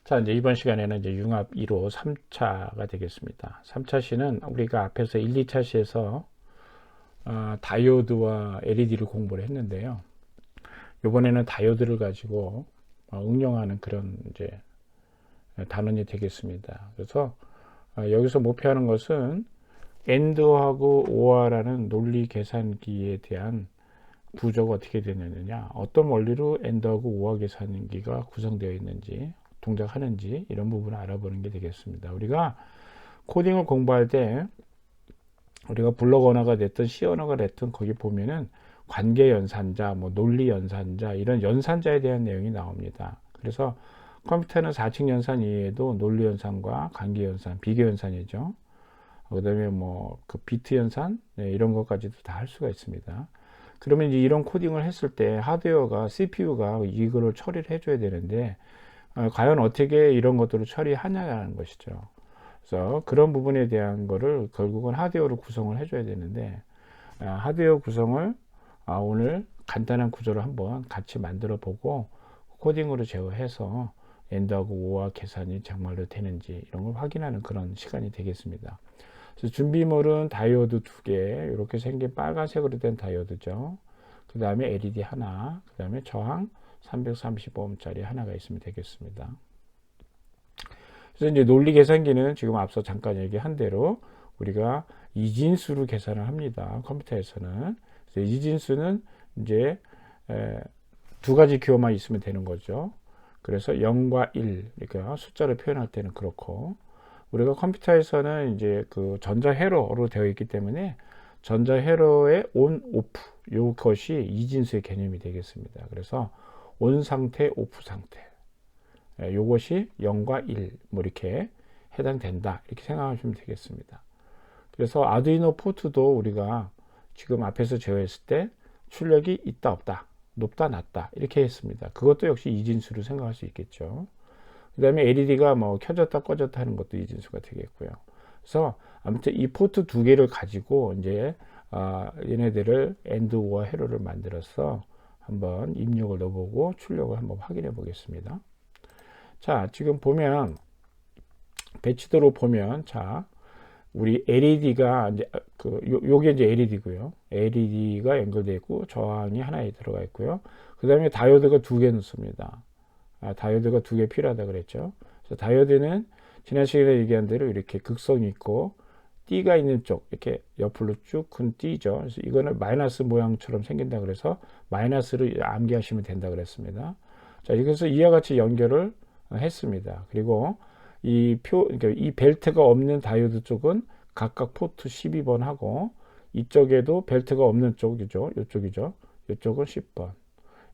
자, 이제 이번 시간에는 이제 융합 1호 3차가 되겠습니다. 3차 시는 우리가 앞에서 1, 2차 시에서 다이오드와 LED를 공부를 했는데요. 이번에는 다이오드를 가지고 응용하는 그런 이제 단원이 되겠습니다. 그래서 여기서 목표하는 것은 AND하고 OR라는 논리 계산기에 대한 구조가 어떻게 되느냐, 어떤 원리로 AND하고 OR 계산기가 구성되어 있는지, 동작하는지 이런 부분을 알아보는 게 되겠습니다. 우리가 코딩을 공부할 때 우리가 블록 언어가 됐든 C 언어가 됐든 거기 보면은 관계 연산자, 뭐 논리 연산자 이런 연산자에 대한 내용이 나옵니다. 그래서 컴퓨터는 4층 연산 이외에도 논리 연산과 관계 연산, 비교 연산이죠. 그다음에 뭐 그 비트 연산 이런 것까지도 다 할 수가 있습니다. 그러면 이제 이런 코딩을 했을 때 하드웨어가 CPU가 이거를 처리를 해줘야 되는데 과연 어떻게 이런 것들을 처리하냐는 것이죠. 그래서 그런 부분에 대한 거를 결국은 하드웨어를 구성을 해줘야 되는데 하드웨어 구성을 오늘 간단한 구조를 한번 같이 만들어 보고 코딩으로 제어해서 AND하고 OR 계산이 정말로 되는지 이런 걸 확인하는 그런 시간이 되겠습니다. 그래서 준비물은 다이오드 2개, 이렇게 생긴 빨간색으로 된 다이오드죠. 그 다음에 LED 하나, 그 다음에 저항 335ohm짜리 하나가 있으면 되겠습니다. 그래서 이제 논리 계산기는 지금 앞서 잠깐 얘기한 대로 우리가 이진수로 계산을 합니다. 컴퓨터에서는. 그래서 이진수는 이제 두 가지 기호만 있으면 되는 거죠. 그래서 0과 1, 그러니까 숫자를 표현할 때는 그렇고, 우리가 컴퓨터에서는 이제 그 전자회로로 되어 있기 때문에 전자회로의 온, 오프, 이것이 이진수의 개념이 되겠습니다. 그래서 온 상태, 오프 상태. 이것이 0과 1, 뭐 이렇게 해당된다. 이렇게 생각하시면 되겠습니다. 그래서 아두이노 포트도 우리가 지금 앞에서 제어했을 때 출력이 있다, 없다, 높다, 낮다. 이렇게 했습니다. 그것도 역시 이진수로 생각할 수 있겠죠. 그 다음에 LED가 뭐 켜졌다, 꺼졌다 하는 것도 이진수가 되겠고요. 그래서 아무튼 이 포트 두 개를 가지고 이제 얘네들을 AND와 회로를 만들어서 한번 입력을 넣어보고 출력을 한번 확인해 보겠습니다. 자, 지금 보면 배치도로 보면 자, 우리 LED가 이제 요게 이제 LED고요. LED가 연결되어 있고 저항이 하나에 들어가 있고요. 그 다음에 다이오드가 두 개 넣습니다. 다이오드가 두 개 필요하다 그랬죠. 그래서 다이오드는 지난 시간에 얘기한 대로 이렇게 극성이 있고 띠가 있는 쪽 이렇게 옆으로 쭉 큰 띠죠. 그래서 이거는 마이너스 모양처럼 생긴다 그래서 마이너스를 암기하시면 된다 그랬습니다. 자, 그래서 이와 같이 연결을 했습니다. 그리고 그러니까 이 벨트가 없는 다이오드 쪽은 각각 포트 12번 하고 이쪽에도 벨트가 없는 쪽이죠. 이쪽이죠. 이쪽은 10번.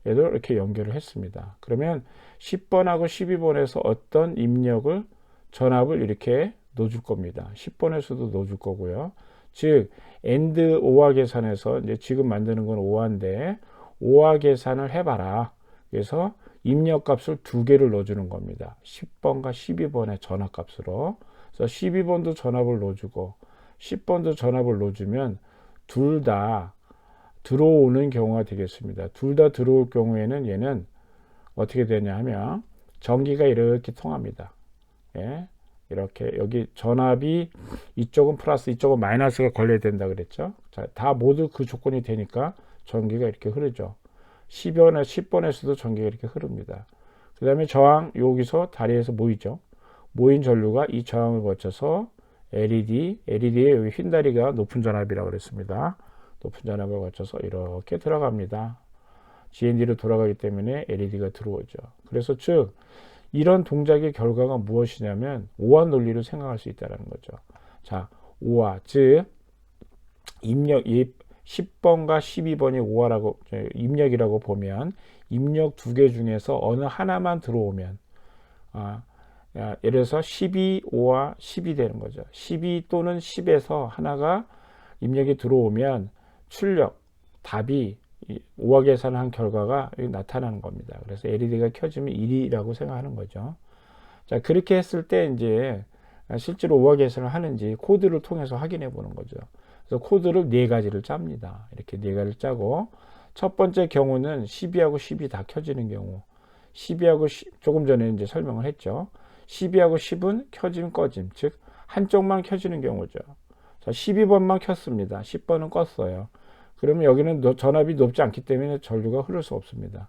얘도 이렇게 연결을 했습니다. 그러면 10번하고 12번에서 어떤 입력을 전압을 이렇게 넣어줄 겁니다. 10번에서도 넣어줄 거고요. 즉 AND OR 계산에서 이제 지금 만드는 건 OR인데 OR 계산을 해봐라. 그래서 입력 값을 두 개를 넣어주는 겁니다. 10번과 12번의 전압 값으로. 그래서 12번도 전압을 넣어주고 10번도 전압을 넣어주면 둘 다 들어오는 경우가 되겠습니다. 둘 다 들어올 경우에는 얘는 어떻게 되냐 하면 전기가 이렇게 통합니다. 예, 이렇게 여기 전압이 이쪽은 플러스 이쪽은 마이너스가 걸려야 된다 그랬죠. 자, 다 모두 그 조건이 되니까 전기가 이렇게 흐르죠. 10번에서도 전기가 이렇게 흐릅니다. 그 다음에 저항 여기서 다리에서 모이죠. 모인 전류가 이 저항을 거쳐서 LED에 여기 흰 다리가 높은 전압이라고 그랬습니다. 높은 전압을 거쳐서 이렇게 들어갑니다. GND로 돌아가기 때문에 LED가 들어오죠. 그래서 즉 이런 동작의 결과가 무엇이냐면 OR 논리를 생각할 수 있다는 거죠. 자, OR 즉 입력 10번과 12번이 OR라고 입력이라고 보면 입력 두 개 중에서 어느 하나만 들어오면 예를 들어서 12 OR 10이 되는 거죠. 12 또는 10에서 하나가 입력이 들어오면 출력 답이 OR 계산을 한 결과가 나타나는 겁니다. 그래서 LED가 켜지면 1이라고 생각하는 거죠. 자, 그렇게 했을 때 이제 실제로 OR 계산을 하는지 코드를 통해서 확인해 보는 거죠. 그래서 코드를 네 가지를 짭니다. 이렇게 네 가지를 짜고 첫 번째 경우는 12하고 10이 다 켜지는 경우 12하고 조금 전에 이제 설명을 했죠. 12하고 10은 켜짐 꺼짐, 즉 한쪽만 켜지는 경우죠. 자, 12번만 켰습니다. 10번은 껐어요. 그러면 여기는 전압이 높지 않기 때문에 전류가 흐를 수 없습니다.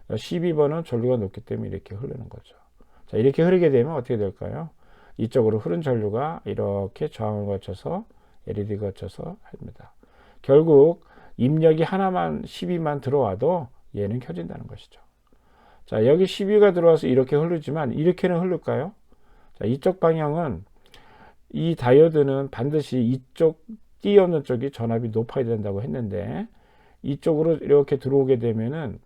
12번은 전류가 높기 때문에 이렇게 흐르는 거죠. 자, 이렇게 흐르게 되면 어떻게 될까요? 이쪽으로 흐른 전류가 이렇게 저항을 거쳐서 LED가 거쳐서 합니다. 결국 입력이 하나만 12만 들어와도 얘는 켜진다는 것이죠. 자, 여기 12가 들어와서 이렇게 흐르지만 이렇게는 흐를까요? 자, 이쪽 방향은 이 다이오드는 반드시 이쪽 띠 없는 쪽이 전압이 높아야 된다고 했는데 이쪽으로 이렇게 들어오게 되면은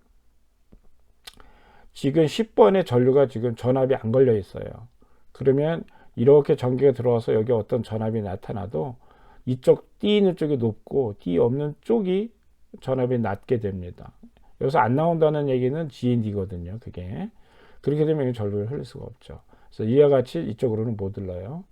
지금 10번의 전류가 지금 전압이 안 걸려 있어요. 그러면 이렇게 전기가 들어와서 여기 어떤 전압이 나타나도 이쪽 띠 있는 쪽이 높고 띠 없는 쪽이 전압이 낮게 됩니다. 여기서 안 나온다는 얘기는 GND거든요. 그게. 그렇게 되면 전류를 흘릴 수가 없죠. 그래서 이와 같이 이쪽으로는 못 흘러요.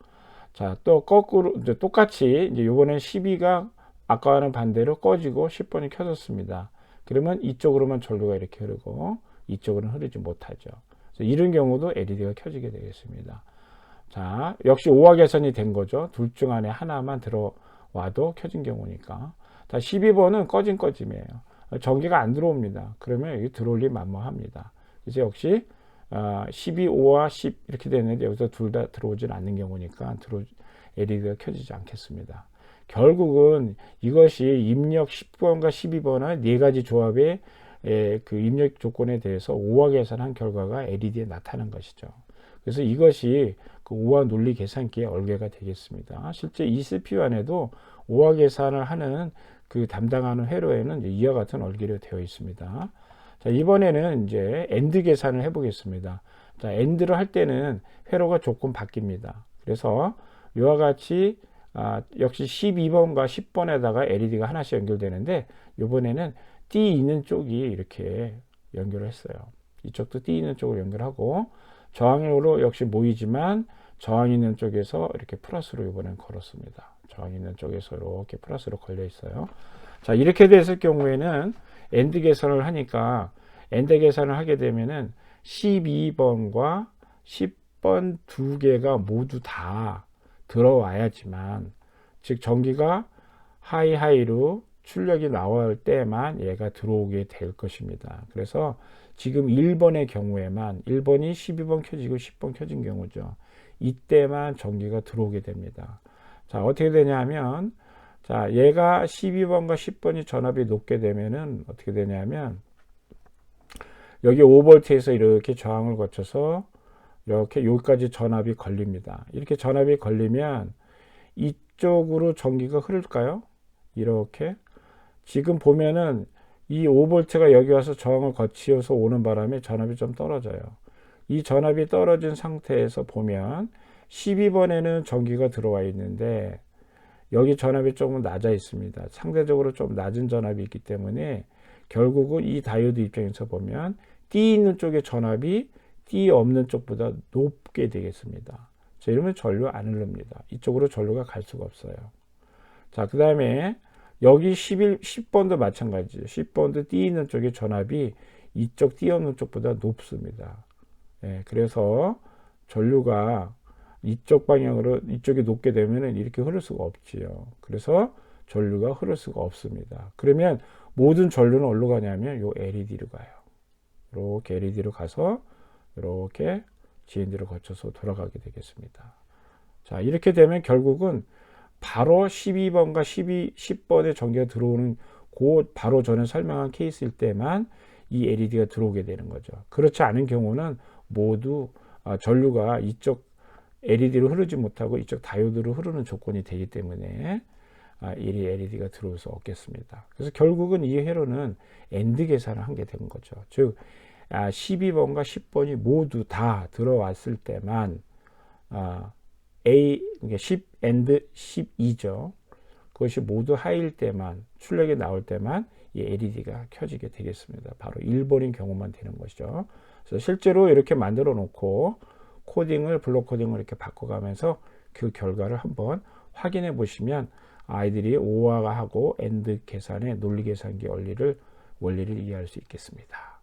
자, 또 거꾸로, 이제 똑같이, 이제 요번엔 12가 아까와는 반대로 꺼지고 10번이 켜졌습니다. 그러면 이쪽으로만 전류가 이렇게 흐르고 이쪽으로는 흐르지 못하죠. 그래서 이런 경우도 LED가 켜지게 되겠습니다. 자, 역시 오화 계산이 된 거죠. 둘 중 안에 하나만 들어와도 켜진 경우니까. 자, 12번은 꺼짐이에요. 전기가 안 들어옵니다. 그러면 여기 들어올 리 만무합니다. 그래서 역시 12, 5와 10 이렇게 되는데 여기서 둘 다 들어오진 않는 경우니까 LED가 켜지지 않겠습니다. 결국은 이것이 입력 10번과 12번의 네 가지 조합의 그 입력 조건에 대해서 오화 계산한 결과가 LED에 나타난 것이죠. 그래서 이것이 그 오화 논리 계산기의 얼개가 되겠습니다. 실제 이 CPU 안에도 오화 계산을 하는 그 담당하는 회로에는 이와 같은 얼개로 되어 있습니다. 자, 이번에는 이제 AND 계산을 해보겠습니다. 자, AND를 할 때는 회로가 조금 바뀝니다. 그래서 이와 같이 역시 12번과 10번에다가 LED가 하나씩 연결되는데 이번에는 띠 있는 쪽이 이렇게 연결을 했어요. 이쪽도 띠 있는 쪽으로 연결하고 저항으로 역시 모이지만 저항 있는 쪽에서 이렇게 플러스로 이번엔 걸었습니다. 저항 있는 쪽에서 이렇게 플러스로 걸려 있어요. 자, 이렇게 됐을 경우에는 AND 계산을 하니까 AND 계산을 하게 되면은 12번과 10번 두 개가 모두 다 들어와야지만, 즉 전기가 하이로 출력이 나올 때만 얘가 들어오게 될 것입니다. 그래서 지금 1번의 경우에만 1번이 12번 켜지고 10번 켜진 경우죠. 이때만 전기가 들어오게 됩니다. 자, 어떻게 되냐면, 자, 얘가 12번과 10번이 전압이 높게 되면은 어떻게 되냐면, 여기 5V에서 이렇게 저항을 거쳐서 이렇게 여기까지 전압이 걸립니다. 이렇게 전압이 걸리면 이쪽으로 전기가 흐를까요? 이렇게. 지금 보면은 이 5V가 여기 와서 저항을 거치어서 오는 바람에 전압이 좀 떨어져요. 이 전압이 떨어진 상태에서 보면 12번에는 전기가 들어와 있는데 여기 전압이 조금 낮아 있습니다. 상대적으로 좀 낮은 전압이 있기 때문에 결국은 이 다이오드 입장에서 보면 띠 있는 쪽의 전압이 띠 없는 쪽보다 높게 되겠습니다. 자, 이러면 전류 안 흐릅니다. 이쪽으로 전류가 갈 수가 없어요. 자, 그 다음에 여기 10번도 마찬가지죠. 10번도 띠 있는 쪽의 전압이 이쪽 띠 없는 쪽보다 높습니다. 그래서 전류가 이쪽 방향으로 이쪽이 높게 되면 이렇게 흐를 수가 없지요. 그래서 전류가 흐를 수가 없습니다. 그러면 모든 전류는 어디로 가냐면 요 LED로 가요. 이렇게 LED로 가서 이렇게 GND를 거쳐서 돌아가게 되겠습니다. 자, 이렇게 되면 결국은 바로 12번과 10번의 전기가 들어오는 바로 전에 설명한 케이스일 때만 이 LED가 들어오게 되는 거죠. 그렇지 않은 경우는 모두 전류가 이쪽 LED로 흐르지 못하고 이쪽 다이오드로 흐르는 조건이 되기 때문에 이 LED가 들어올 수 없겠습니다. 그래서 결국은 이 회로는 AND 계산을 한 게 된 거죠. 즉 12번과 10번이 모두 다 들어왔을 때만 그러니까 10 AND 12죠. 그것이 모두 하이일 때만, 출력이 나올 때만 이 LED가 켜지게 되겠습니다. 바로 1번인 경우만 되는 것이죠. 그래서 실제로 이렇게 만들어 놓고 블록 코딩을 이렇게 바꿔가면서 그 결과를 한번 확인해 보시면 아이들이 오화하고 AND 계산의 논리 계산기 원리를 이해할 수 있겠습니다.